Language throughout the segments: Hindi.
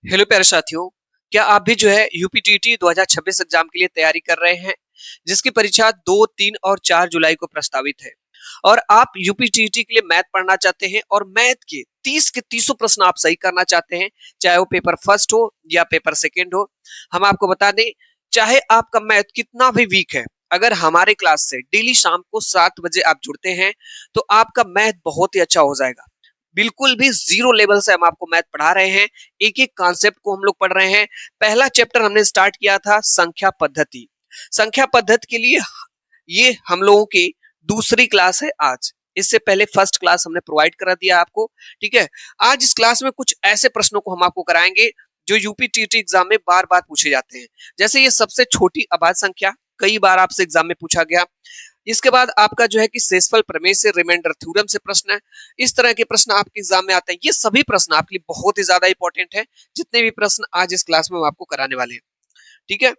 हेलो प्यारे साथियों, क्या आप भी जो है यूपीटीटी 2026 एग्जाम के लिए तैयारी कर रहे हैं, जिसकी परीक्षा 2, 3 और 4 जुलाई को प्रस्तावित है। और आप यूपीटीटी के लिए मैथ पढ़ना चाहते हैं और मैथ के 30 के 30 प्रश्न आप सही करना चाहते हैं, चाहे वो पेपर फर्स्ट हो या पेपर सेकंड हो। हम आपको बता दें, चाहे आपका मैथ कितना भी वीक है, अगर हमारे क्लास से डेली शाम को 7 बजे आप जुड़ते हैं, तो आपका मैथ बहुत ही अच्छा हो जाएगा। बिल्कुल भी जीरो लेवल से हम आपको मैथ पढ़ा रहे हैं, एक एक कॉन्सेप्ट को हम लोग पढ़ रहे हैं। पहला चैप्टर हमने स्टार्ट किया था संख्या पद्धति। संख्या पद्धति के लिए ये हम लोगों की दूसरी क्लास है आज। इससे पहले फर्स्ट क्लास हमने प्रोवाइड करा दिया आपको। ठीक है, आज इस क्लास में कुछ ऐसे प्रश्नों को हम आपको कराएंगे जो यूपीटीटी एग्जाम में बार बार पूछे जाते हैं। जैसे ये सबसे छोटी अभाज्य संख्या, कई बार आपसे एग्जाम में पूछा गया। इसके बाद आपका जो है कि शेषफल प्रमेय से, रिमाइंडर थ्योरम से प्रश्न है। इस तरह के प्रश्न आपके एग्जाम में आते हैं। ये सभी प्रश्न आपके लिए बहुत ही ज्यादा इंपॉर्टेंट है, जितने भी प्रश्न आज इस क्लास में हम आपको कराने वाले हैं। ठीक है,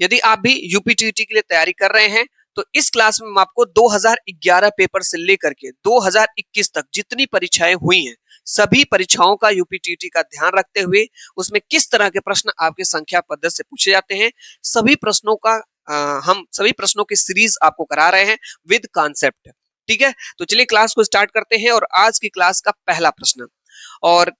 यदि आप भी यूपीटीटी के लिए तैयारी कर रहे हैं, तो इस क्लास में हम आपको 2011 पेपर से लेकर के 2021 तक जितनी परीक्षाएं हुई हैं, सभी परीक्षाओं का यूपीटीटी का ध्यान रखते हुए उसमें किस तरह के प्रश्न आपके संख्या पद्धति से पूछे जाते हैं, सभी प्रश्नों का हम सभी प्रश्नों की सीरीज आपको करा रहे हैं विद कॉन्सेप्ट। ठीक है, तो चलिए क्लास को स्टार्ट करते हैं। और आज की क्लास का पहला प्रश्न, और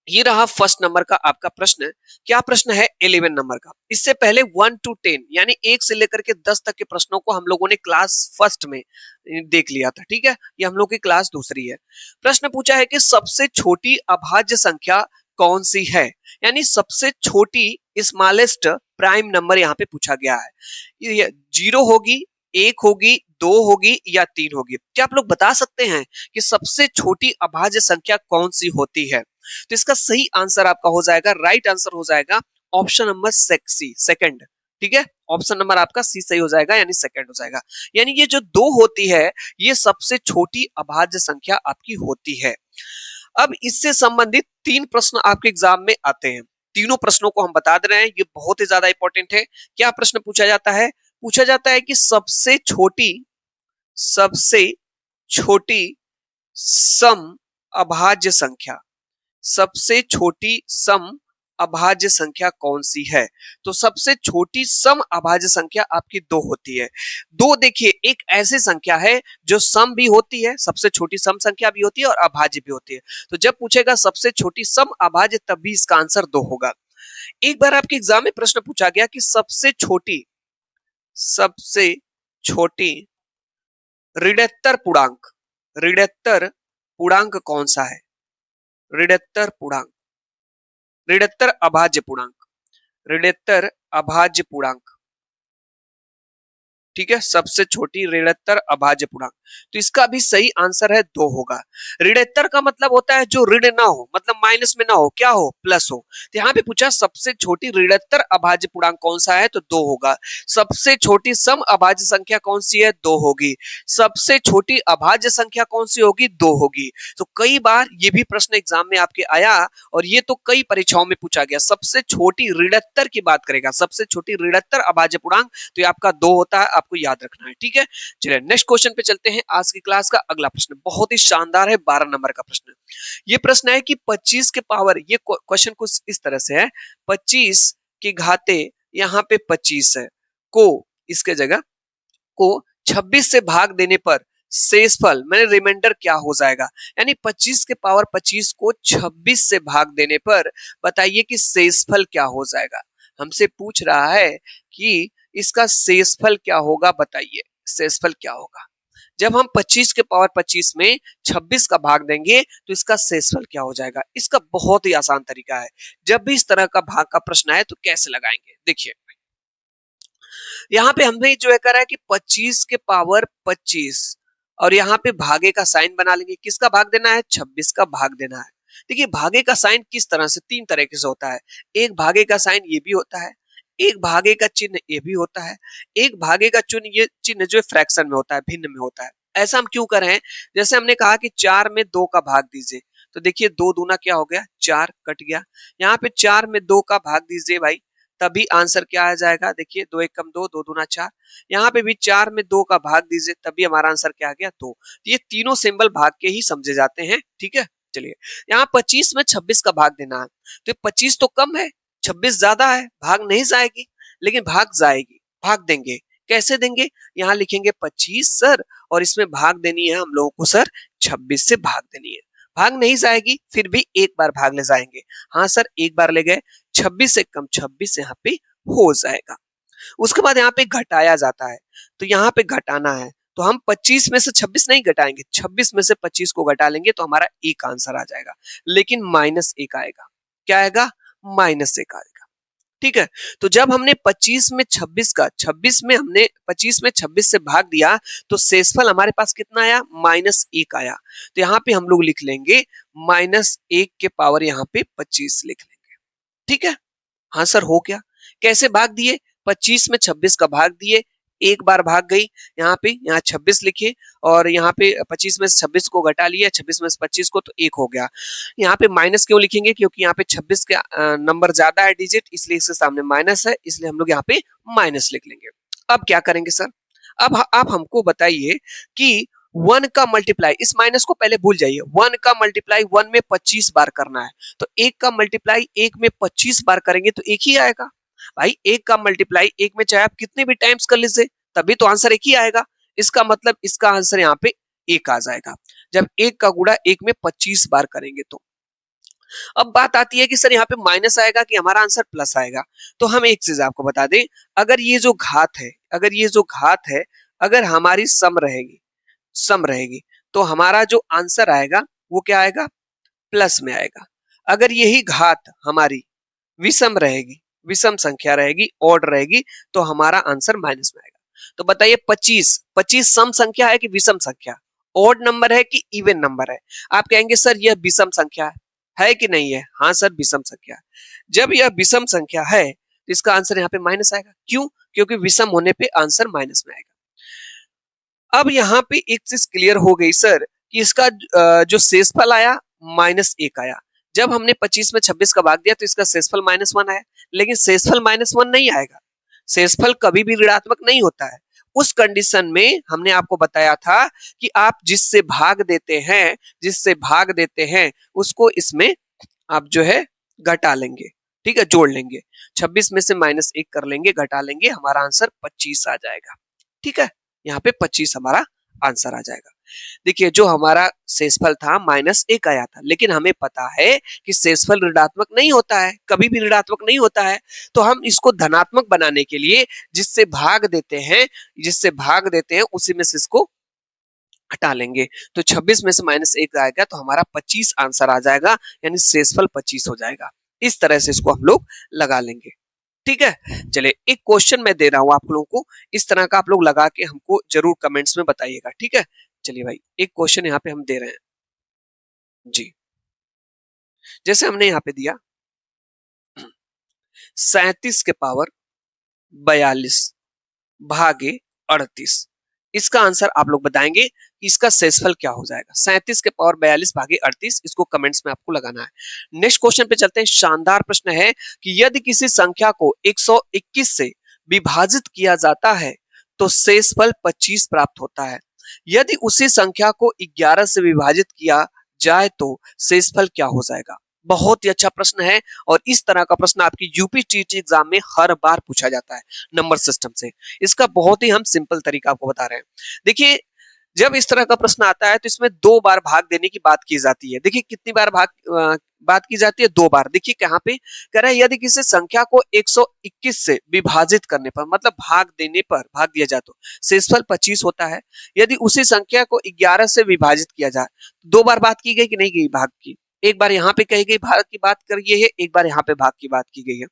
ये रहा फर्स्ट नंबर का आपका प्रश्न। क्या प्रश्न है 11 नंबर का। इससे पहले 1 to 10 यानी 1 से लेकर के 10 तक के प्रश्नों को हम लोगों ने क्लास फर्स्ट में देख लिया था। ठीक है, ये हम लोग की क्लास दूसरी है। प्रश्न पूछा है कि सबसे छोटी अभाज्य संख्या कौन सी है, यानी सबसे छोटी स्मॉलेस्ट प्राइम नंबर यहाँ पे पूछा गया है। ये 0 होगी, 1 होगी, 2 होगी या 3 होगी। क्या आप लोग बता सकते हैं कि सबसे छोटी अभाज्य संख्या कौन सी होती है? तो इसका सही आंसर आपका हो जाएगा, राइट आंसर हो जाएगा ऑप्शन नंबर सी, सेकंड। ठीक है, ऑप्शन नंबर आपका सी सही हो जाएगा, यानी सेकंड हो जाएगा। यानी ये जो 2 होती है, ये सबसे छोटी अभाज्य संख्या आपकी होती है। अब इससे संबंधित 3 प्रश्न आपके एग्जाम में आते हैं। तीनों प्रश्नों को हम बता दे रहे हैं, ये बहुत ही ज्यादा इंपॉर्टेंट है। क्या प्रश्न पूछा जाता है? पूछा जाता है कि सबसे छोटी सम अभाज्य संख्या, सबसे छोटी सम अभाज्य संख्या कौन सी है? तो सबसे छोटी सम अभाज्य संख्या आपकी 2 होती है। 2 देखिए एक ऐसी संख्या है जो सम भी होती है, सबसे छोटी सम संख्या भी होती है और अभाज्य भी होती है। तो जब पूछेगा सबसे छोटी सम अभाज्य, तब भी इसका आंसर 2 होगा। एक बार आपके एग्जाम में प्रश्न पूछा गया कि सबसे छोटी ऋणोत्तर पूर्णांक कौन सा है? ऋणोत्तर अभाज्य पूर्णांक। ठीक है, सबसे छोटी ऋणोत्तर अभाज्य पूर्णांक। तो इसका भी सही आंसर है 2 होगा। ऋणोत्तर का मतलब होता है जो ऋण ना हो, मतलब माइनस में ना हो, क्या हो? प्लस हो। तो यहाँ पे पूछा सबसे छोटी ऋणोत्तर अभाज्य पूर्णांक कौन सा है, तो 2 होगा। सबसे छोटी सम अभाज्य संख्या कौन सी है? 2 होगी। सबसे छोटी अभाज्य संख्या कौन सी होगी? 2 होगी। तो कई बार ये भी प्रश्न एग्जाम में आपके आया, और ये तो कई परीक्षाओं में पूछा गया। सबसे छोटी ऋणोत्तर की बात करेगा, सबसे छोटी ऋणोत्तर अभाज्य पूर्णांक, तो ये आपका 2 होता है, आपको याद रखना है। ठीक है, चलिए नेक्स्ट क्वेश्चन पे चलते हैं। आज की क्लास का अगला प्रश्न बहुत ही शानदार है, 12 नंबर का प्रश्न। ये प्रश्न है कि 25 के पावर, ये क्वेश्चन कुछ इस तरह से है, 25 की घाते यहाँ पे 25 है, को इसके जगह को 26 से भाग देने पर शेषफल मैंने रिमाइंडर क्या हो जाएगा? यानी 25 के पावर 25 को 26 से भाग देने पर बताइए कि शेषफल क्या हो जाएगा। हमसे पूछ रहा है कि इसका शेषफल क्या होगा, बताइए शेषफल क्या होगा। जब हम 25 के पावर 25 में 26 का भाग देंगे तो इसका शेषफल क्या हो जाएगा? इसका बहुत ही आसान तरीका है। जब भी इस तरह का भाग का प्रश्न आए तो कैसे लगाएंगे, देखिए यहाँ पे हमने जो है करा है कि 25 के पावर 25 और यहाँ पे भागे का साइन बना लेंगे। किसका भाग देना है? 26 का भाग देना है। देखिए भागे का साइन किस तरह से, 3 तरीके से होता है। एक भागे का साइन ये भी होता है, एक भागे का चिन्ह ये भी होता है, एक भागे का चिन्ह, ये चिन्ह जो फ्रैक्शन में होता है, भिन्न में होता है। ऐसा हम क्यों कर रहे हैं? जैसे हमने कहा कि 4 में 2 का भाग दीजिए, तो देखिए 2 दूना क्या हो गया? 4 कट गया। यहाँ पे 4 में 2 का भाग दीजिए भाई, तभी आंसर क्या आ जाएगा? देखिए 2 एक कम 2, 2 दूना 4। यहाँ पे भी 4 में 2 का भाग दीजिए, तभी हमारा आंसर क्या आ गया? 2। ये तीनों सिंबल भाग के ही समझे जाते हैं। ठीक है, चलिए यहाँ 25 में 26 का भाग देना है, तो 25 तो कम है, 26 ज्यादा है, भाग नहीं जाएगी, लेकिन भाग जाएगी, भाग देंगे। कैसे देंगे? यहाँ लिखेंगे 25 सर, और इसमें भाग देनी है हम लोगों को सर 26 से भाग देनी है। भाग नहीं जाएगी, फिर भी एक बार भाग ले जाएंगे। हाँ सर, एक बार ले गए, 26 से कम 26 यहाँ पे हो जाएगा। उसके बाद यहाँ पे घटाया जाता है, तो यहाँ पे घटाना है, तो हम 25 में से 26 नहीं घटाएंगे, 26 में से 25 को घटा लेंगे तो हमारा एक आंसर आ जाएगा, लेकिन -1 आएगा। क्या आएगा? -1 आएगा। ठीक है, तो जब हमने 25 में 26 से भाग दिया, तो शेषफल हमारे पास कितना आया? -1 आया। तो यहाँ पे हम लोग लिख लेंगे -1 के पावर यहाँ पे 25 लिख लेंगे। ठीक है, हाँ सर हो गया। कैसे भाग दिए? 25 में 26 का भाग दिए, एक बार भाग गई, यहाँ पे यहाँ 26 लिखे, और यहाँ पे 25 में से 26 को घटा लिया, 26 में से 25 को, तो 1 हो गया। यहाँ पे माइनस क्यों लिखेंगे? क्योंकि यहाँ पे 26 के नंबर ज्यादा है डिजिट, इसलिए इसके सामने माइनस है, इसलिए हम लोग यहाँ पे माइनस लिख लेंगे। अब क्या करेंगे सर? अब आप हमको बताइए कि 1 का मल्टीप्लाई, इस माइनस को पहले भूल जाइए, 1 का मल्टीप्लाई 1 में 25 बार करना है, तो 1 का मल्टीप्लाई 1 में 25 बार करेंगे तो 1 ही आएगा। भाई 1 का मल्टीप्लाई 1 में चाहे आप कितने भी टाइम्स कर लीजिए, तभी तो आंसर 1 ही आएगा। इसका मतलब इसका आंसर यहाँ पे 1 आ जाएगा, जब 1 का गुणा 1 में 25 बार करेंगे तो। अब बात आती है कि सर यहाँ पे माइनस आएगा कि हमारा आंसर प्लस आएगा, तो हम एक चीज आपको बता दें, अगर ये जो घात है, अगर हमारी सम रहेगी, तो हमारा जो आंसर आएगा वो क्या आएगा? प्लस में आएगा। अगर यही घात हमारी विषम रहेगी, विषम संख्या रहेगी, ऑड रहेगी, तो हमारा आंसर माइनस में आएगा। तो बताइए 25 सम संख्या है कि विषम संख्या? ऑड नंबर है कि इवन नंबर है? आप कहेंगे सर यह विषम संख्या है कि नहीं है? हाँ सर विषम संख्या है। जब यह विषम संख्या है तो इसका आंसर यहाँ पे माइनस आएगा। क्यों? क्योंकि विषम होने पे आंसर माइनस में आएगा। अब यहाँ पे एक चीज क्लियर हो गई सर कि इसका जो शेषफल आया -1 आया। जब हमने 25 में 26 का भाग दिया तो इसका शेषफल -1 आया, लेकिन शेषफल -1 नहीं आएगा। शेषफल कभी भी ऋणात्मक नहीं होता है। उस कंडीशन में हमने आपको बताया था कि आप जिससे भाग देते हैं उसको इसमें आप जो है घटा लेंगे। ठीक है, जोड़ लेंगे, 26 में से -1 कर लेंगे, घटा लेंगे, हमारा आंसर 25 आ जाएगा। ठीक है, यहाँ पे 25 हमारा आंसर आ जाएगा। देखिए जो हमारा शेषफल था -1 आया था, लेकिन हमें पता है कि शेषफल ऋणात्मक नहीं होता है, कभी भी ऋणात्मक नहीं होता है, तो हम इसको धनात्मक बनाने के लिए जिससे भाग देते हैं उसी में से इसको हटा लेंगे, तो 26 में से -1 आएगा तो हमारा 25 आंसर आ जाएगा, यानी शेषफल 25 हो जाएगा। इस तरह से इसको हम लोग लगा लेंगे। ठीक है, चलिए एक क्वेश्चन मैं दे रहा हूं आप लोगों को, इस तरह का आप लोग लगा के हमको जरूर कमेंट्स में बताइएगा। ठीक है, चलिए भाई एक क्वेश्चन यहाँ पे हम दे रहे हैं जी। जैसे हमने यहाँ पे दिया 37 के पावर 42 भागे 38, इसका आंसर आप लोग बताएंगे कि इसका शेषफल क्या हो जाएगा। 37 के पावर 42 भागे 38, इसको कमेंट्स में आपको लगाना है। नेक्स्ट क्वेश्चन पे चलते हैं। शानदार प्रश्न है कि यदि किसी संख्या को 121 से विभाजित किया जाता है तो शेषफल 25 प्राप्त होता है। यदि उसी संख्या को 11 से विभाजित किया जाए तो शेषफल क्या हो जाएगा। बहुत ही अच्छा प्रश्न है, और इस तरह का प्रश्न आपकी यूपीटीटी एग्जाम में हर बार पूछा जाता है नंबर सिस्टम से। इसका बहुत ही हम सिंपल तरीका आपको बता रहे हैं। देखिए जब इस तरह का प्रश्न आता है तो इसमें 2 बार भाग देने की बात की जाती है। देखिए कितनी बार बात की जाती है? 2 बार। देखिए कहाँ पे कह रहा है, यदि किसी संख्या को 121 से विभाजित करने पर, मतलब भाग भाग दिया जाए तो शेषफल 25 होता है। यदि उसी संख्या को 11 से विभाजित किया जाए, 2 बार बात की गई कि नहीं की भाग की? एक बार यहाँ पे कही गई भाग की बात करी है, एक बार यहाँ पे भाग की बात की गई है।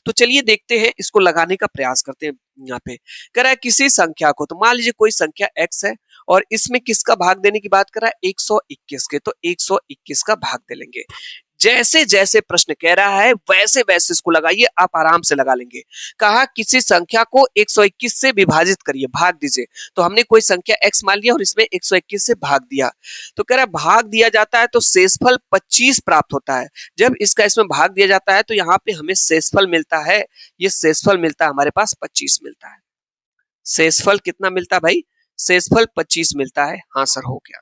तो चलिए देखते हैं, इसको लगाने का प्रयास करते हैं। यहाँ पे कह रहा है किसी संख्या को, तो मान लीजिए कोई संख्या x है और इसमें किसका भाग देने की बात कर रहा है? 121 के, तो 121 का भाग दे लेंगे। जैसे जैसे प्रश्न कह रहा है वैसे वैसे इसको लगाइए, आप आराम से लगा लेंगे। कहा किसी संख्या को 121 से विभाजित करिए, भाग दीजिए, तो हमने कोई संख्या x मान लिया और इसमें 121 से भाग दिया, तो कह रहा है भाग दिया जाता है तो शेषफल 25 प्राप्त होता है। जब इसका इसमें भाग दिया जाता है तो यहाँ पे हमें शेषफल मिलता है, ये शेषफल मिलता है हमारे पास 25 मिलता है। शेषफल कितना मिलता है भाई? शेषफल 25 मिलता है। हाँ सर हो गया।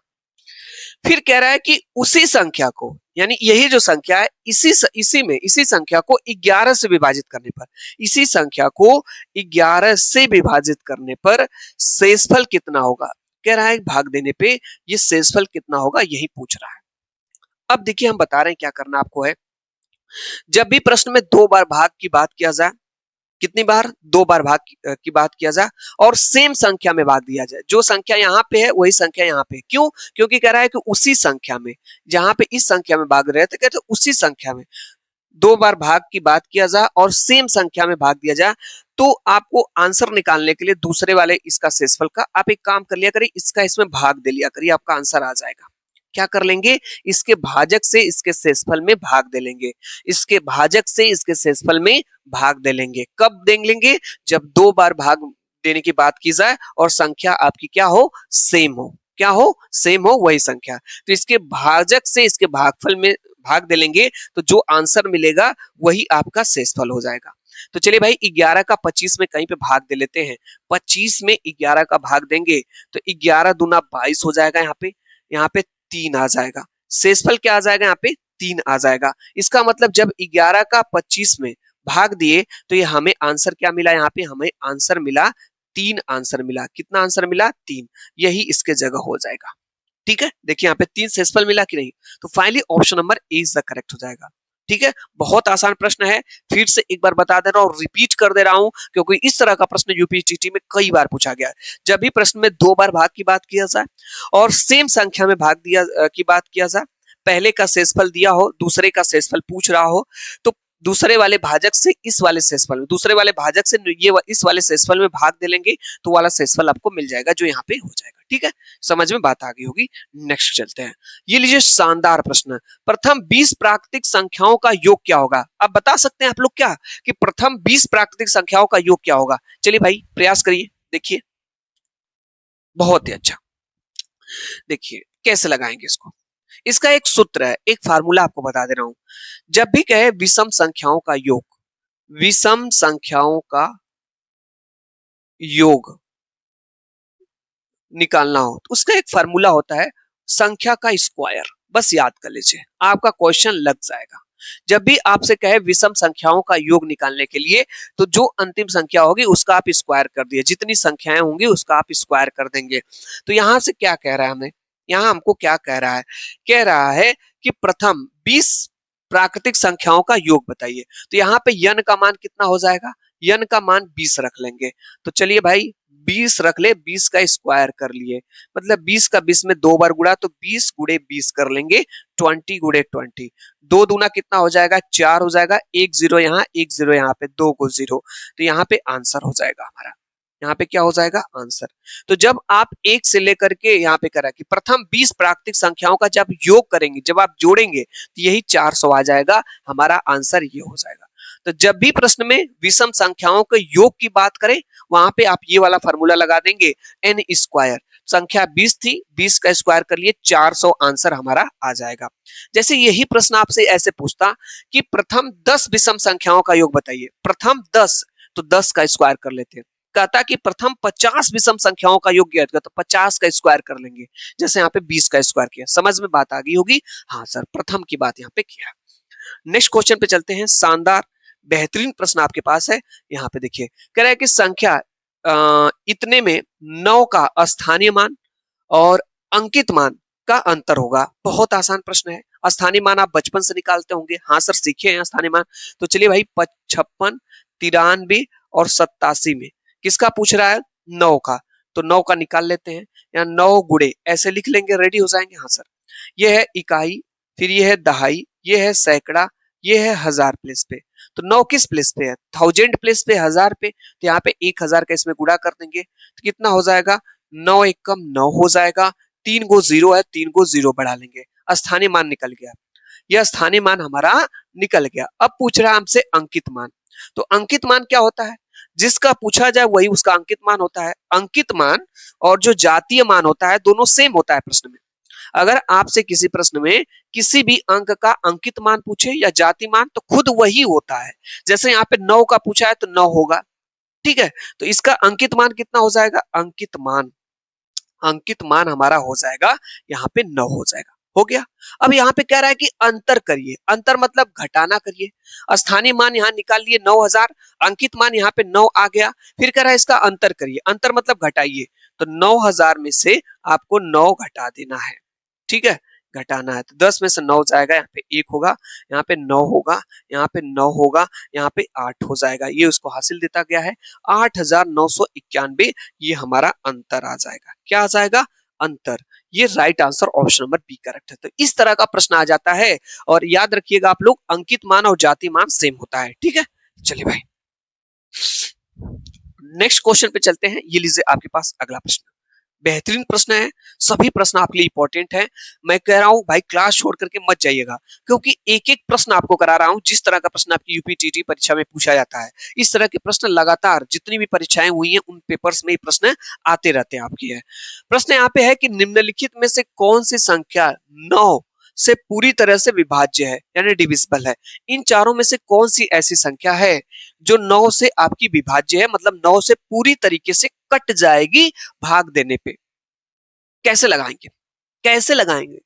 फिर कह रहा है कि उसी संख्या को, यानी यही जो संख्या है इसी संख्या को 11 से विभाजित करने पर, इसी संख्या को 11 से विभाजित करने पर शेषफल कितना होगा। कह रहा है भाग देने पे ये शेषफल कितना होगा यही पूछ रहा है। अब देखिए हम बता रहे हैं क्या करना आपको है। जब भी प्रश्न में 2 बार भाग की बात किया जाए, कितनी बार, 2 बार भाग की बात किया जाए और सेम संख्या में भाग दिया जाए, जो संख्या यहाँ पे है वही संख्या यहाँ पे, क्यों, क्योंकि कह रहा है कि उसी संख्या में, जहां पे इस संख्या में भाग रहे थे कहते उसी संख्या में 2 बार भाग की बात किया जाए और सेम संख्या में भाग दिया जाए, तो आपको आंसर निकालने के लिए दूसरे वाले इसका शेषफल का आप एक काम कर लिया करिए, इसका इसमें भाग दे लिया करिए, आपका आंसर आ जाएगा। क्या कर लेंगे, इसके भाजक से इसके शेषफल में भाग दे लेंगे, इसके भाजक से इसके शेषफल में भाग दे लेंगे। कब दे लेंगे, जब 2 बार भाग देने की बात की जाए और संख्या आपकी क्या हो, सेम हो, क्या हो, सेम हो वही संख्या। तो इसके भाजक से इसके भागफल में भाग दे लेंगे, तो जो आंसर मिलेगा वही आपका शेषफल हो जाएगा। तो चलिए भाई 11 का 25 में कहीं पे भाग दे लेते हैं, 25 में 11 का भाग देंगे तो 11 दूना 22 हो जाएगा, यहाँ पे 3 आ जाएगा, शेषफल क्या आ जाएगा, यहाँ पे 3 आ जाएगा। इसका मतलब जब 11 का 25 में भाग दिए तो ये हमें आंसर क्या मिला, यहाँ पे हमें आंसर मिला 3 आंसर मिला। कितना आंसर मिला, 3, यही इसके जगह हो जाएगा। ठीक है, देखिए यहाँ पे 3 शेषफल मिला कि नहीं, तो finally option number A is the correct हो जाएगा। ठीक है, बहुत आसान प्रश्न है, फिर से एक बार बता दे रहा हूँ, रिपीट कर दे रहा हूँ, क्योंकि इस तरह का प्रश्न यूपीटीटी में कई बार पूछा गया है। जब भी प्रश्न में 2 बार भाग की बात किया जाए और सेम संख्या में भाग दिया की बात किया जाए, पहले का शेषफल दिया हो, दूसरे का शेषफल पूछ रहा हो, तो दूसरे वाले भाजक से इस वाले शेषफल में, दूसरे वाले भाजक से इस वाले शेषफल में भाग दे लेंगे, तो वाला शेषफल आपको मिल जाएगा जो यहाँ पे हो जाएगा। ठीक है, समझ में बात आ गई होगी। नेक्स्ट चलते हैं, ये लीजिए शानदार प्रश्न, प्रथम 20 प्राकृतिक संख्याओं का योग क्या होगा। अब बता सकते हैं आप लोग क्या, कि प्रथम 20 प्राकृतिक संख्याओं का योग क्या होगा। चलिए भाई प्रयास करिए, देखिए, बहुत ही अच्छा। देखिए कैसे लगाएंगे इसको, इसका एक सूत्र है, एक फार्मूला आपको बता दे रहा हूं। जब भी कहे विषम संख्याओं का योग, विषम संख्याओं का योग निकालना हो तो उसका एक फार्मूला होता है संख्या का स्क्वायर। बस याद कर लीजिए, आपका क्वेश्चन लग जाएगा। जब भी आपसे कहे विषम संख्याओं का योग निकालने के लिए, तो जो अंतिम संख्या होगी उसका आप स्क्वायर कर दिए, जितनी संख्याएं होंगी उसका आप स्क्वायर कर देंगे। तो यहां से क्या कह रहा है हमें, यहां हमको क्या कह रहा है, कह रहा है कि प्रथम 20 प्राकृतिक संख्याओं का योग बताइए। तो यहाँ पे यन का मान कितना हो जाएगा, यन का मान 20 रख लेंगे। तो चलिए भाई 20 रख ले, 20 का स्क्वायर कर लिए, मतलब 20 का 20 में 2 बार गुणा, तो 20 गुणे 20 कर लेंगे, 20 गुणे 20, 2 दूना कितना हो जाएगा, 4 हो जाएगा, एक जीरो यहाँ, एक जीरो यहाँ पे, 2 को 0, तो यहाँ पे आंसर हो जाएगा हमारा, यहाँ पे क्या हो जाएगा, आंसर। तो जब आप 1 से लेकर के यहाँ पे करा कि प्रथम 20 प्राकृतिक संख्याओं का जब योग करेंगे, जब आप जोड़ेंगे तो यही 400 आ जाएगा, हमारा आंसर ये हो जाएगा। तो जब भी प्रश्न में विषम संख्याओं के योग की बात करें, वहां पे आप ये वाला फार्मूला लगा देंगे, एन स्क्वायर, संख्या 20 थी, 20 का स्क्वायर कर लिए, 400 आंसर हमारा आ जाएगा। जैसे यही प्रश्न आपसे ऐसे पूछता कि प्रथम 10 विषम संख्याओं का योग बताइए, प्रथम 10, तो 10 का स्क्वायर कर लेते हैं। कहता कि प्रथम 50 विषम संख्याओं का योग ज्ञात करो, तो 50 का स्क्वायर कर लेंगे, जैसे यहाँ पे 20 का स्क्वायर किया। समझ में बात आ गई होगी, हाँ सर प्रथम की बात यहाँ पे किया। नेक्स्ट क्वेश्चन पे चलते हैं, शानदार बेहतरीन प्रश्न आपके पास है। यहाँ पे देखिए, कह रहा है कि संख्या इतने में 9 का स्थानीय मान और अंकित मान का अंतर होगा। बहुत आसान प्रश्न है, स्थानीय मान आप बचपन से निकालते होंगे, हाँ सर सीखे हैं स्थानीय मान। तो चलिए भाई 55, 93 और 87 में किसका पूछ रहा है, 9 का, तो 9 का निकाल लेते हैं, या 9 गुणे ऐसे लिख लेंगे, रेडी हो जाएंगे। हाँ सर, ये है इकाई, फिर ये है दहाई, ये है सैकड़ा, ये है हजार प्लेस पे। तो 9 किस प्लेस पे है, 1000 प्लेस पे, 1000 पे, तो यहाँ पे 1000 का इसमें गुणा कर देंगे, तो कितना हो जाएगा, 9 एकम 9 हो जाएगा, 3 को 0 है, 3 को 0 बढ़ा लेंगे, स्थानीय मान निकल गया। यह स्थानीय मान हमारा निकल गया। अब पूछ रहा है हमसे अंकित मान। तो अंकित मान क्या होता है, जिसका पूछा जाए वही उसका अंकित मान होता है। अंकित मान और जो जातीय मान होता है दोनों सेम होता है प्रश्न में। अगर आपसे किसी प्रश्न में किसी भी अंक का अंकित मान पूछे या जाति मान, तो खुद वही होता है। जैसे यहाँ पे 9 का पूछा है तो 9 होगा, ठीक है, तो इसका अंकित मान कितना हो जाएगा, अंकित मान हमारा हो जाएगा यहाँ पे 9 हो जाएगा। हो गया। अब यहाँ पे कह रहा है कि अंतर करिए, अंतर मतलब घटाना करिए। स्थानीय मान यहाँ निकाल लिए 9000, अंकित मान यहाँ पे 9 आ गया, फिर कह रहा है इसका अंतर करिए, अंतर मतलब घटाइए, तो 9000 में से आपको 9 घटा देना है, ठीक है, घटाना है। तो 10 में से 9 जाएगा, यहाँ पे 1 होगा, यहाँ पे 9 होगा, यहाँ पे 9 होगा, यहाँ पे 8 हो जाएगा, ये उसको हासिल देता गया है 8991, ये हमारा अंतर आ जाएगा। क्या आ जाएगा? अंतर। ये right answer option number B correct है। तो इस तरह का प्रश्न आ जाता है, और याद रखिएगा आप लोग, अंकित मान और जाति मान सेम होता है, ठीक है। चलिए भाई नेक्स्ट क्वेश्चन पे चलते हैं। ये लीजिए आपके पास अगला प्रश्न, बेहतरीन प्रश्न है, सभी प्रश्न आपके लिए इंपॉर्टेंट है। मैं कह रहा हूं भाई क्लास छोड़ करके मत जाइएगा, क्योंकि एक एक प्रश्न आपको करा रहा हूं। जिस तरह का प्रश्न आपकी यूपीटीटी परीक्षा में पूछा जाता है, इस तरह के प्रश्न लगातार जितनी भी परीक्षाएं हुई हैं उन पेपर्स में प्रश्न आते रहते हैं आपकी है। प्रश्न यहाँ पे है कि निम्नलिखित में से कौन सी संख्या 9 से पूरी तरह से विभाज्य है, यानी डिविजिबल है। इन चारों में से कौन सी ऐसी संख्या है जो 9 से आपकी विभाज्य है, मतलब 9 से पूरी तरीके से कट जाएगी भाग देने पे। कैसे लगाएंगे? कैसे लगाएंगे?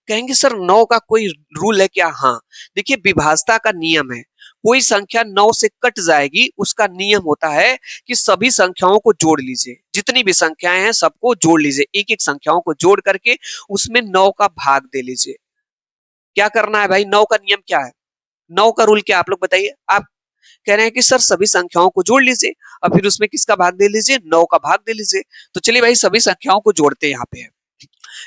कहेंगे सर 9 का कोई रूल है क्या? हाँ, देखिए विभाजता का नियम है, कोई संख्या 9 से कट जाएगी, उसका नियम होता है कि सभी संख्याओं को जोड़ लीजिए, जितनी भी संख्याएं हैं सबको जोड़ लीजिए, एक एक संख्याओं को जोड़ करके उसमें 9 का भाग दे लीजिए। क्या करना है भाई? 9 का नियम क्या है? 9 का रूल क्या? आप लोग बताइए। आप कह रहे हैं कि सर सभी संख्याओं को जोड़ लीजिए और फिर उसमें किसका भाग दे लीजिए? 9 का भाग दे लीजिए। तो चलिए भाई सभी संख्याओं को जोड़ते हैं।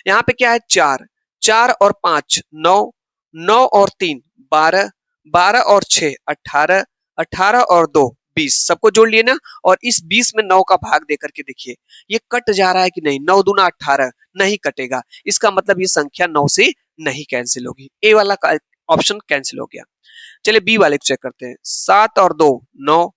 यहाँ पे क्या है? 4, 4 और 5 9, 9 और 3 12, 12 और 6 18, 18 और 2 20, सबको जोड़ लिए ना। और इस 20 में 9 का भाग दे करके देखिए ये कट जा रहा है कि नहीं? 9 दूना 18, नहीं कटेगा, इसका मतलब ये संख्या 9 से नहीं कैंसिल होगी। ए वाला ऑप्शन कैंसिल हो गया। चलिए बी वाले को चेक करते हैं। 7 और 2 9,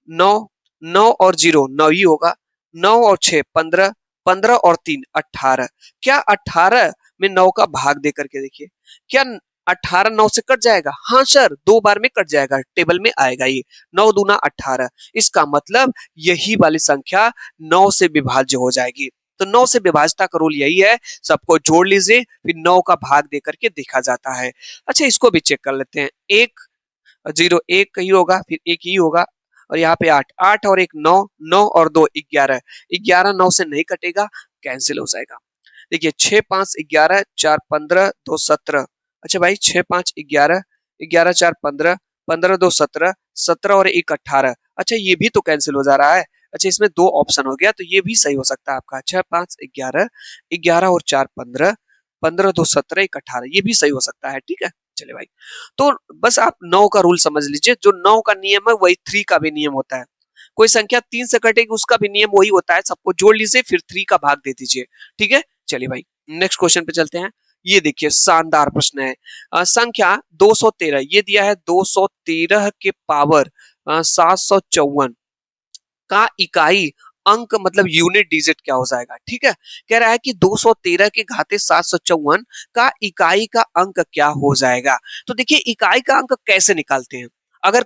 9, 9 और 0 9 ही होगा, 9 और 6 15, 15 और 3 18। क्या 18 में 9 का भाग दे करके देखिए, क्या 18 9 से कट जाएगा? हाँ सर, 2 बार में कट जाएगा, टेबल में आएगा ये 9 दूना 18। इसका मतलब यही वाली संख्या 9 से विभाज्य हो जाएगी। तो 9 से विभाज्यता का रूल यही है, सबको जोड़ लीजिए फिर 9 का भाग दे करके देखा जाता है। अच्छा इसको भी चेक कर लेते हैं। 1 0 1 ही होगा, फिर 1 ही होगा, और यहाँ पे 8 8 और 1 9, 9 और 2 11, 11 9 से नहीं कटेगा, कैंसिल हो जाएगा। देखिए 6 5 11, 4 15, 2 17। अच्छा भाई 6 5 11, 11 4 15, 15 2 17, 17 और 1 18। अच्छा ये भी तो कैंसिल हो जा रहा है। अच्छा इसमें 2 ऑप्शन हो गया, तो ये भी सही हो सकता है आपका। 6 5 11, 11 और 4 15, 15 2 17, 1 18, ये भी सही हो सकता है, ठीक है। चले भाई, तो बस आप 9 का रूल समझ लीजिए, जो 9 का नियम है वही 3 का भी नियम होता है। कोई संख्या 3 से कटेगी उसका भी नियम वही होता है, सबको जोड़ लीजिए फिर 3 का भाग दे दीजिए, ठीक है। चलिए भाई नेक्स्ट क्वेश्चन पे चलते हैं। ये देखिए शानदार प्रश्न है। संख्या 213, ये दिया है 213 के पावर 754 का इकाई अंक मतलब यूनिट डिजिट क्या हो जाएगा? ठीक है, कह रहा है कि 213 के घाते 754 का इकाई का अंक क्या हो जाएगा। तो देखिए इकाई का अंक कैसे निकालते हैं, अगर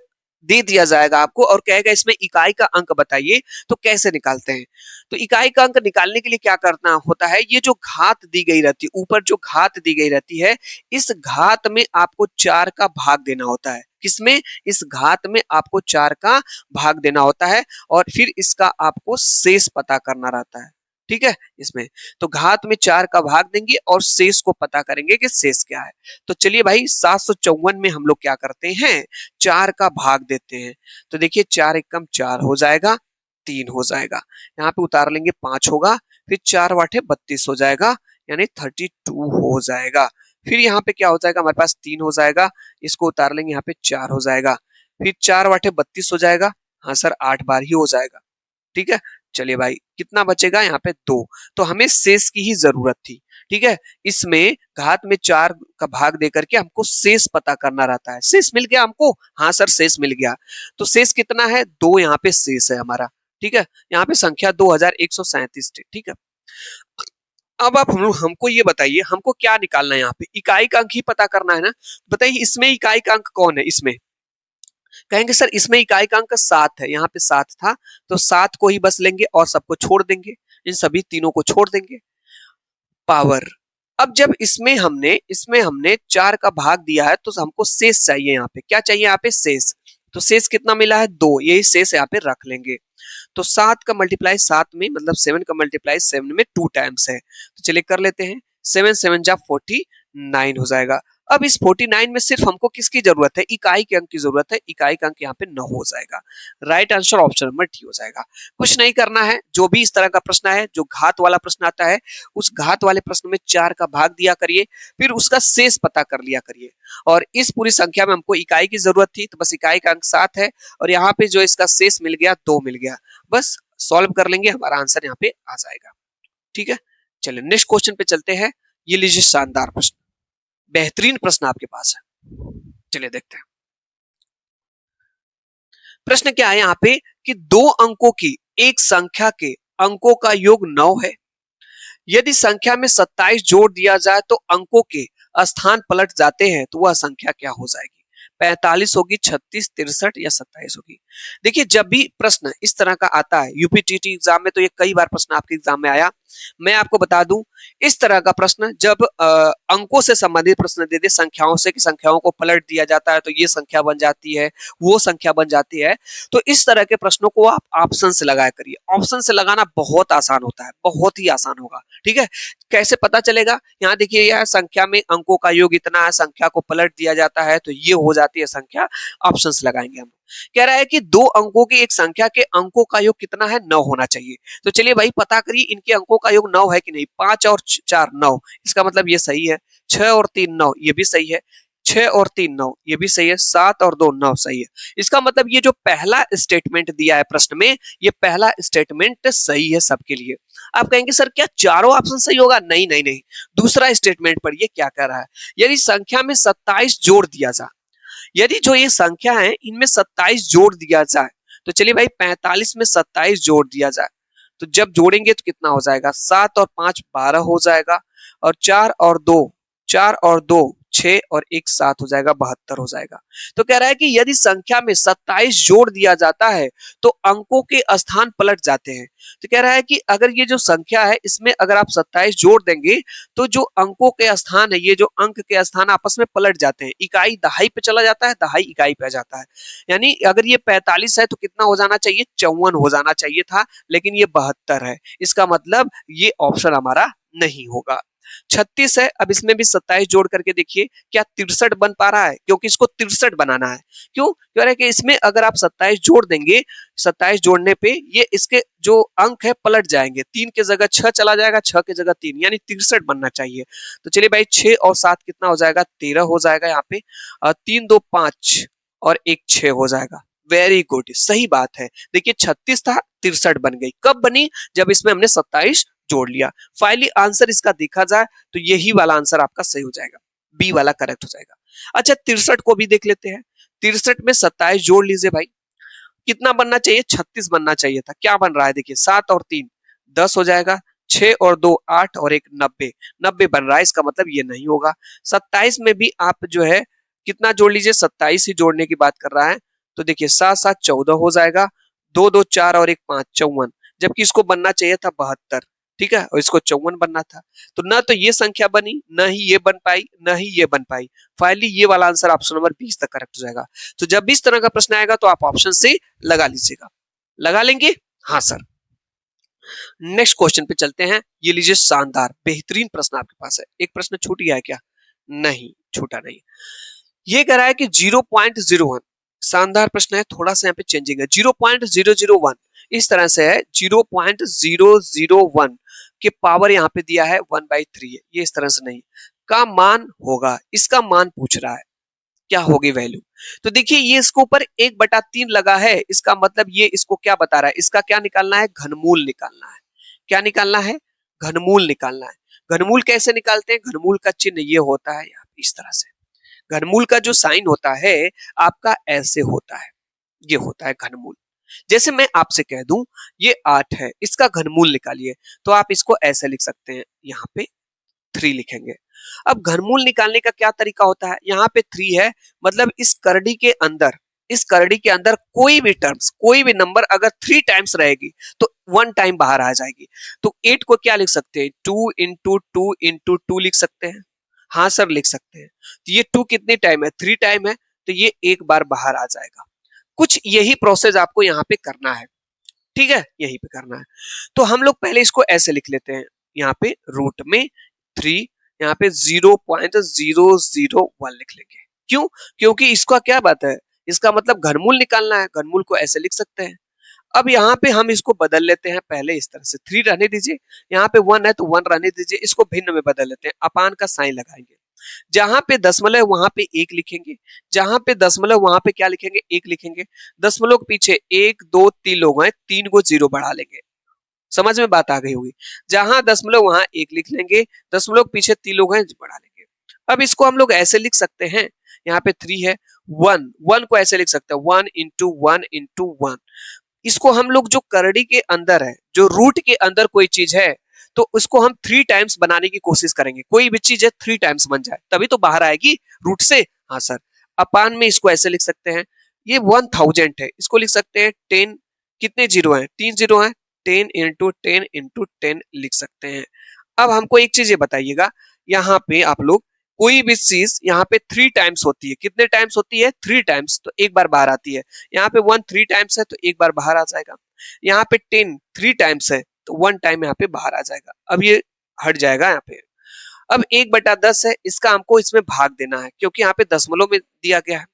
दे दिया जाएगा आपको और कहेगा इसमें इकाई का अंक बताइए, तो कैसे निकालते हैं? तो इकाई का अंक निकालने के लिए क्या करना होता है, ये जो घात दी गई रहती है, ऊपर जो घात दी गई रहती है, इस घात में आपको 4 का भाग देना होता है। किसमें? इस घात में आपको 4 का भाग देना होता है, और फिर इसका आपको शेष पता करना रहता है, ठीक है। इसमें तो घात में 4 का भाग देंगे और शेष को पता करेंगे कि शेष क्या है। तो चलिए भाई 754 में हम लोग क्या करते हैं, 4 का भाग देते हैं। तो देखिए 4 एकम 4 हो जाएगा, 3 हो जाएगा, यहाँ पे उतार लेंगे 5 होगा, फिर 4 वाटे 32 हो जाएगा, यानी 32 हो जाएगा। फिर यहाँ पे क्या हो जाएगा, हमारे पास 3 हो जाएगा, इसको उतार लेंगे, यहाँ पे 4 हो जाएगा, फिर 4 वाटे 32 हो जाएगा। हाँ सर 8 बार ही हो जाएगा, ठीक है। चलिए भाई कितना बचेगा, यहाँ पे 2। तो हमें शेष की ही जरूरत थी, ठीक है। इसमें घात में 4 का भाग देकर के हमको शेष पता करना रहता है। शेष मिल गया हमको, हाँ सर शेष मिल गया। तो शेष कितना है, 2 यहाँ पे शेष है हमारा, ठीक है। यहाँ पे संख्या 2137 थी, ठीक है। अब आप हमको ये बताइए, हमको क्या निकालना है, यहाँ पे इकाई का अंक ही पता करना है ना। बताइए इसमें इकाई का अंक कौन है? इसमें कहेंगे सर इसमें इकाई का अंक 7 है, यहाँ पे 7 था, तो 7 को ही बस लेंगे और सबको छोड़ देंगे, इन सभी तीनों को छोड़ देंगे। पावर, अब जब इसमें हमने 4 का भाग दिया है तो हमको शेष चाहिए। यहाँ पे क्या चाहिए? यहाँ पे शेष। तो शेष कितना मिला है? 2। यही शेष यहाँ पे रख लेंगे। तो 7 का मल्टीप्लाई 7 में, मतलब 7 का मल्टीप्लाई 7 में 2 टाइम्स है। तो चलिए कर लेते हैं। 7 7 जा 49 हो जाएगा। अब इस 49 में सिर्फ हमको किसकी जरूरत है? इकाई के अंक की जरूरत है। इकाई का अंक यहाँ पे 9 हो जाएगा। Right answer option number D हो जाएगा। कुछ नहीं करना है। जो भी इस तरह का प्रश्न है, जो घात वाला प्रश्न आता है, उस घात वाले प्रश्न में 4 का भाग दिया करिए, फिर उसका शेष पता कर लिया करिए। और इस पूरी संख्या में हमको इकाई की जरूरत थी, तो बस इकाई का अंक 7 है और यहाँ पे जो इसका शेष मिल गया 2 मिल गया। बस सॉल्व कर लेंगे, हमारा आंसर यहाँ पे आ जाएगा। ठीक है, चलिए नेक्स्ट क्वेश्चन पे चलते हैं। ये लीजिए शानदार प्रश्न, बेहतरीन प्रश्न आपके पास है। चलिए देखते हैं प्रश्न क्या है यहाँ पे कि 2 अंकों की एक संख्या के अंकों का योग 9 है। यदि संख्या में 27 जोड़ दिया जाए तो अंकों के स्थान पलट जाते हैं, तो वह संख्या क्या हो जाएगी? 45 होगी, 36, 63 या 27 होगी? देखिए, जब भी प्रश्न इस तरह का आता है यूपीटीटी एग्जाम में, तो ये कई बार प्रश्न आपके एग्जाम में आया। मैं आपको बता दूं, इस तरह का प्रश्न जब अंकों से संबंधित प्रश्न दे दे, संख्याओं से, कि संख्याओं को पलट दिया जाता है तो ये संख्या बन जाती है, वो संख्या बन जाती है, तो इस तरह के प्रश्नों को आप ऑप्शन से लगाया करिए। ऑप्शन से लगाना बहुत आसान होता है, बहुत ही आसान होगा। ठीक है, कैसे पता चलेगा? यहाँ देखिए, यह संख्या में अंकों का योग इतना है, संख्या को पलट दिया जाता है तो ये हो जाती है संख्या। ऑप्शन से लगाएंगे हम। कह रहा है कि 2 अंकों की एक संख्या के अंकों का योग कितना है? 9 होना चाहिए। तो चलिए भाई पता करिए इनके अंकों का योग 9 है कि नहीं। 5 और 4 9, इसका मतलब ये सही है। 6 और 3 9, ये भी सही है। 6 और 3 9, ये भी सही है। 7 और 2 9 सही है। इसका मतलब ये जो पहला स्टेटमेंट दिया है प्रश्न में, ये पहला स्टेटमेंट सही है सबके लिए। आप कहेंगे सर क्या चारों ऑप्शन सही होगा? नहीं नहीं नहीं। दूसरा स्टेटमेंट पर ये क्या कह रहा है? यदि संख्या में 27 जोड़ दिया जाए, यदि जो ये संख्या है इनमें 27 जोड़ दिया जाए, तो चलिए भाई 45 में 27 जोड़ दिया जाए, तो जब जोड़ेंगे तो कितना हो जाएगा? 7 और 5 12 हो जाएगा, और 4 और 2 6 और 1 7 हो जाएगा, 72 हो जाएगा। तो कह रहा है कि यदि संख्या में 27 जोड़ दिया जाता है तो अंकों के स्थान पलट जाते हैं। तो कह रहा है कि अगर ये जो संख्या है इसमें अगर आप 27 जोड़ देंगे तो जो अंकों के स्थान है, ये जो अंक के स्थान आपस में पलट जाते हैं। इकाई दहाई पे चला जाता है, दहाई इकाई पे आ जाता है। यानी अगर ये 45 है तो कितना हो जाना चाहिए? 54 हो जाना चाहिए था, लेकिन ये 72 है। इसका मतलब ये ऑप्शन हमारा नहीं होगा। 36 है, अब इसमें भी 27 जोड़ करके देखिए क्या 63 बन पा रहा है? क्योंकि इसको 63 बनाना है। क्यों? कह रहा है कि इसमें अगर आप 27 जोड़ देंगे, 27 जोड़ने पे ये इसके जो अंक है पलट जाएंगे। 3 की जगह 6 चला जाएगा, 6 की जगह 3, यानी 63 बनना चाहिए। तो चलिए भाई 6 और 7 कितना हो जाएगा? 13 हो जाएगा। यहाँ पे 3 2 5 और 1 6 हो जाएगा। वेरी गुड, सही बात है। देखिए 36 था, 63 बन गई। कब बनी? जब इसमें हमने 27 जोड़ लिया। फाइनली आंसर इसका देखा जाए तो यही वाला आंसर आपका सही हो जाएगा, बी वाला करेक्ट हो जाएगा। अच्छा 63 को भी देख लेते हैं। 63 में 27 जोड़ लीजिए भाई, कितना बनना चाहिए? 36 बनना चाहिए था। क्या बन रहा है? देखिए 7 और 3 10 हो जाएगा, 6 और 2 8 और 1 90, 90 बन रहा है। इसका मतलब ये नहीं होगा। 27 में भी आप जो है कितना जोड़ लीजिए? 27 ही जोड़ने की बात कर रहा है। तो देखिए 7 7 14 हो जाएगा, 2 2 4 और 1 5 54, जबकि इसको बनना चाहिए था 72। ठीक है, और इसको 54 बनना था। तो ना तो ये संख्या बनी, ना ही ये बन पाई, ना ही ये बन पाई। फाइनली ये वाला आंसर ऑप्शन नंबर 20 तक करेक्ट हो जाएगा। तो जब भी इस तरह का प्रश्न आएगा तो आप ऑप्शन से लगा लीजिएगा। लगा लेंगे? हाँ सर। नेक्स्ट क्वेश्चन पे चलते हैं। ये लीजिए शानदार बेहतरीन प्रश्न आपके पास है। एक प्रश्न छूट गया है क्या? नहीं छूटा नहीं। ये कह रहा है कि 0.01, शानदार प्रश्न है, थोड़ा सा यहाँ पे चेंजिंग है। 0.001 इस तरह से है, 0.001 के पावर यहाँ पे दिया है 1/3 है, ये इस तरह से नहीं का मान होगा। इसका मान पूछ रहा है क्या होगी वैल्यू। तो देखिए ये इसके ऊपर 1/3 लगा है, इसका मतलब ये इसको क्या बता रहा है? इसका क्या निकालना है? घनमूल निकालना है। क्या निकालना है? घनमूल निकालना है। घनमूल कैसे निकालते हैं? घनमूल का चिन्ह ये होता है यहाँ इस तरह से। घनमूल का जो साइन होता है आपका ऐसे होता है, ये होता है घनमूल। जैसे मैं आपसे कह दूं ये 8 है, इसका घनमूल निकालिए, तो आप इसको ऐसे लिख सकते हैं, यहाँ पे 3 लिखेंगे। अब घनमूल निकालने का क्या तरीका होता है? यहाँ पे 3 है, मतलब इस करड़ी के अंदर इस करड़ी के अंदर कोई भी टर्म्स, कोई भी नंबर अगर 3 टाइम्स रहेगी तो 1 टाइम बाहर आ जाएगी। तो 8 को क्या लिख सकते हैं, 2 इंटू 2 इंटू 2 लिख सकते हैं। हाँ सर लिख सकते हैं। तो ये 2 कितने टाइम है, 3 टाइम है, तो ये एक बार बाहर आ जाएगा। कुछ यही प्रोसेस आपको यहाँ पे करना है, ठीक है, यहीं पे करना है। तो हम लोग पहले इसको ऐसे लिख लेते हैं, यहाँ पे रूट में 3, यहाँ पे 0.001 लिख लेंगे। क्यों? क्योंकि इसका क्या बात है, इसका मतलब घनमूल निकालना है, घनमूल को ऐसे लिख सकते हैं। अब यहाँ पे हम इसको बदल लेते हैं पहले इस तरह से, 3 रहने दीजिए, यहाँ पे 1 है तो 1 रहने दीजिए, इसको भिन्न में बदल लेते हैं, अपान का साइन लगाएंगे। जहां पे दशमलव वहां पे 1 लिखेंगे, जहां पे दशमलव वहां पे क्या लिखेंगे, 1 लिखेंगे। दशमलव के पीछे 1 2 3 लोग हैं, 3 को 0 बढ़ा लेंगे। समझ में बात आ गई होगी। जहां दशमलव वहां 1 लिख लेंगे, दशमलव के पीछे 3 लोग हैं, बढ़ा लेंगे। अब इसको हम लोग ऐसे लिख सकते हैं, यहाँ पे 3 है, 1 को ऐसे लिख सकते हैं, 1 इंटू 1 इंटू 1। इसको हम लोग जो करड़ी के अंदर है, जो रूट के अंदर कोई चीज है, तो उसको हम 3 टाइम्स बनाने की कोशिश करेंगे। कोई भी चीज है 3 टाइम्स बन जाए तभी तो बाहर आएगी रूट से। हाँ सर। अपान में इसको ऐसे लिख सकते हैं, ये 1000 है, इसको लिख सकते हैं 10, कितने जीरो हैं, 3 जीरो हैं, 10 इंटू 10 इंटू 10 लिख सकते हैं। अब हमको एक चीज ये बताइएगा, यहाँ पे आप लोग कोई भी चीज यहाँ पे 3 टाइम्स होती है, कितने टाइम्स होती है, 3 टाइम्स, तो एक बार बाहर आती है। यहाँ पे 1 3 टाइम्स है तो एक बार बाहर आ जाएगा। यहाँ पे 10 3 टाइम्स है तो 1 टाइम यहाँ पे बाहर आ जाएगा। अब ये हट जाएगा यहाँ पे। अब 1/10 है, इसका हमको इसमें भाग देना है क्योंकि यहाँ पे दशमलव में दिया गया है।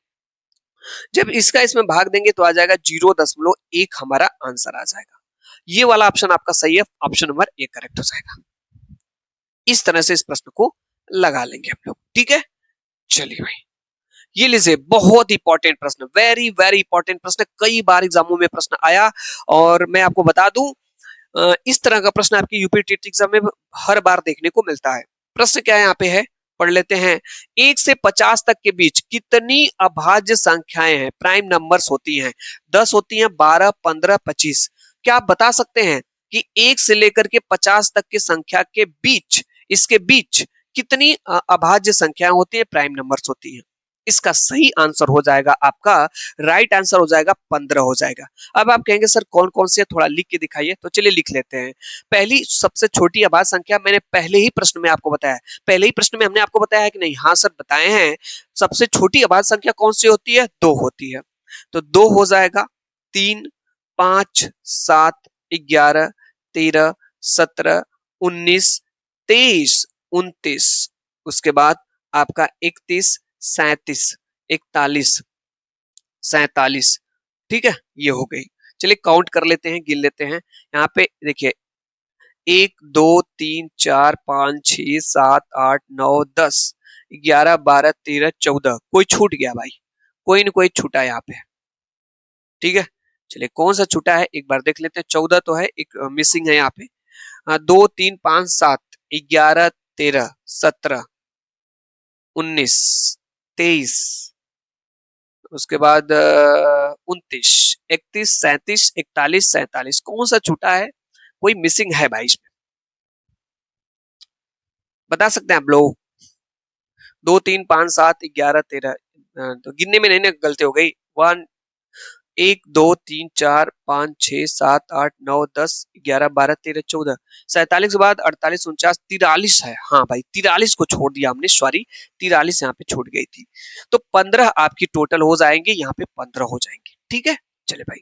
जब इसका इसमें भाग देंगे तो आ जाएगा 0.1, हमारा आंसर आ जाएगा। ये वाला ऑप्शन आपका सही है, ऑप्शन नंबर 1 करेक्ट हो जाएगा। इस तरह से इस प्रश्न को लगा लेंगे हम लोग, ठीक है। चलिए भाई, ये लीजिए बहुत इंपॉर्टेंट प्रश्न, वेरी वेरी इंपॉर्टेंट प्रश्न, कई बार एग्जामों में प्रश्न आया। और मैं आपको बता दूं, इस तरह का प्रश्न आपकी यूपीटीटी एग्जाम में हर बार देखने को मिलता है। प्रश्न क्या यहाँ पे है, पढ़ लेते हैं। 1 से 50 तक के बीच कितनी अभाज्य संख्याएं हैं, प्राइम नंबर्स होती हैं? 10 होती हैं, 12, 15, 25। क्या आप बता सकते हैं कि 1 से लेकर के 50 तक की संख्या के बीच, इसके बीच कितनी अभाज्य संख्याएं होती हैं, प्राइम नंबर्स होती हैं? इसका सही आंसर हो जाएगा आपका, राइट आंसर हो जाएगा 15 हो जाएगा। अब आप कहेंगे सर कौन कौन से, थोड़ा लिख के दिखाइए, तो चलिए लिख लेते हैं। पहली सबसे छोटी अभाज्य संख्या मैंने पहले ही प्रश्न में आपको बताया, पहले ही प्रश्न में हमने आपको बताया है कि नहीं? हाँ सर बताए हैं। सबसे छोटी अभाज्य संख्या कौन सी होती है? 2 होती है, तो 2 हो जाएगा। 3 5 7 11 13 17 19 23 29, उसके बाद आपका 31 37 41 47, ठीक है, ये हो गई। चलिए काउंट कर लेते हैं, गिन लेते हैं। यहाँ पे देखिए 1 2 3 4 5 6 7 8 9 10 11 12 13 14, कोई छूट गया भाई, कोई न कोई छूटा यहाँ पे, ठीक है। चलिए कौन सा छूटा है एक बार देख लेते हैं। 14 तो है, एक मिसिंग है यहाँ पे। 2 3 5 7 11 13 17 19 23, उसके बाद 29 31 37 41 47, कौन सा छूटा है? कोई मिसिंग है भाई इसमें, बता सकते हैं आप लोग? 2 3 5 7 11 13, तो गिनने में नहीं ना गलती हो गई। 1 2 3 4 5 6 7 8 9 10 11 12 13 14, 47 के बाद 48 49 43 है। हाँ भाई 43 को छोड़ दिया हमने, सॉरी 43 यहाँ पे छूट गई थी। तो 15 आपकी टोटल हो जाएंगे, यहाँ पे 15 हो जाएंगे, ठीक है। चले भाई,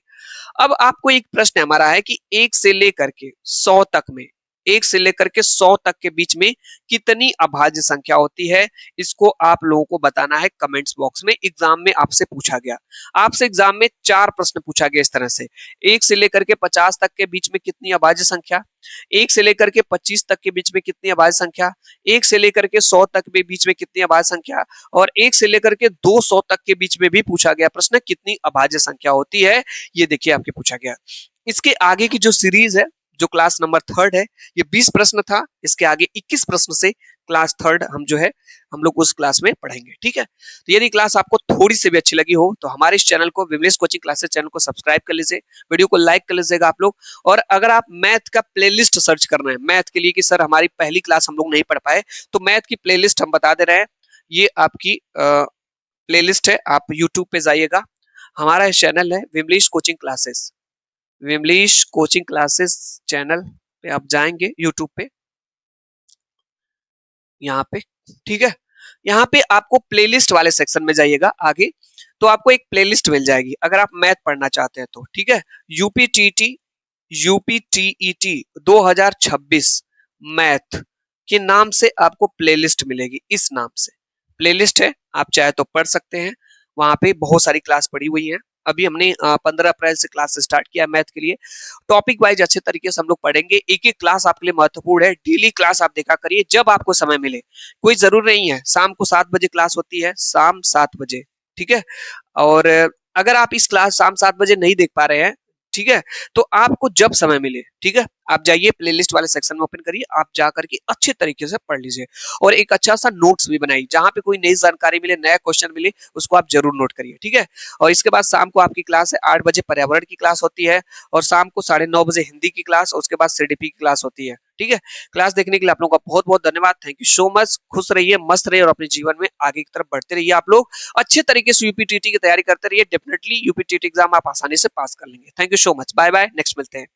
अब आपको एक प्रश्न हमारा है कि 1 से लेकर के 100 तक में, 1 से लेकर के 100 तक के बीच में कितनी अभाज्य संख्या होती है? इसको आप लोगों को बताना है कमेंट्स बॉक्स में। एग्जाम में आपसे पूछा गया, आपसे एग्जाम में 4 प्रश्न पूछा गया इस तरह से। 1 से लेकर के 50 तक के बीच में कितनी अभाज्य संख्या, 1 से लेकर के 25 तक के बीच में कितनी अभाज्य संख्या, 1 से लेकर के 100 तक के बीच में कितनी अभाज्य संख्या, और 1 से लेकर के 200 तक के बीच में भी पूछा गया प्रश्न, कितनी अभाज्य संख्या होती है? ये देखिए आपके पूछा गया। इसके आगे की जो सीरीज है, जो क्लास नंबर 3 है, ये 20 प्रश्न था, इसके आगे 21 प्रश्न से क्लास 3 हम जो है हम लोग उस क्लास में पढ़ेंगे, ठीक है। तो यदि क्लास आपको थोड़ी सी भी अच्छी लगी हो तो हमारे इस चैनल को, विमलेश कोचिंग क्लासेस चैनल को सब्सक्राइब कर लीजिए, वीडियो को लाइक कर लीजिएगा आप लोग। और अगर आप मैथ का प्लेलिस्ट सर्च करना है मैथ के लिए कि सर हमारी पहली क्लास हम लोग नहीं पढ़ पाए, तो मैथ की प्लेलिस्ट हम बता दे रहे हैं। ये आपकी प्लेलिस्ट है, आप यूट्यूब पे जाइएगा, हमारा चैनल है Vimlesh coaching classes. Vimlesh coaching classes channel पे आप जाएंगे यूट्यूब पे, यहाँ पे, ठीक है। यहाँ पे आपको प्लेलिस्ट वाले सेक्शन में जाइएगा आगे, तो आपको एक प्लेलिस्ट मिल जाएगी अगर आप मैथ पढ़ना चाहते हैं तो, ठीक है। यूपीटीटी यूपीटीईटी 2026 मैथ के नाम से आपको प्लेलिस्ट मिलेगी, इस नाम से प्लेलिस्ट है, आप चाहे तो पढ़ सकते हैं। वहां पे बहुत सारी क्लास पड़ी हुई है। अभी हमने 15 अप्रैल से क्लास स्टार्ट किया मैथ के लिए। टॉपिक वाइज अच्छे तरीके से हम लोग पढ़ेंगे। एक एक क्लास आपके लिए महत्वपूर्ण है। डेली क्लास आप देखा करिए जब आपको समय मिले। कोई जरूर नहीं है शाम को 7 बजे क्लास होती है, शाम 7 बजे, ठीक है। और अगर आप इस क्लास शाम 7 बजे नहीं देख पा रहे हैं, ठीक है, तो आपको जब समय मिले, ठीक है, आप जाइए प्लेलिस्ट वाले सेक्शन में ओपन करिए, आप जा करके अच्छे तरीके से पढ़ लीजिए और एक अच्छा सा नोट्स भी बनाइए। जहां पे कोई नई जानकारी मिले, नया क्वेश्चन मिले, उसको आप जरूर नोट करिए, ठीक है। और इसके बाद शाम को आपकी क्लास है 8 बजे पर्यावरण की क्लास होती है और शाम को 9:30 बजे हिंदी की क्लास और उसके बाद सीडीपी की क्लास होती है, ठीक है। क्लास देखने के लिए आप लोगों का बहुत बहुत धन्यवाद। Thank you so much. खुश रहिए, मस्त रहिए और अपने जीवन में आगे की तरफ बढ़ते रहिए। आप लोग अच्छे तरीके से यूपीटीटी की तैयारी करते रहिए। डेफिनेटली यूपीटीटी एग्जाम आप आसानी से पास कर लेंगे। Thank you so much. Bye bye, next मिलते हैं।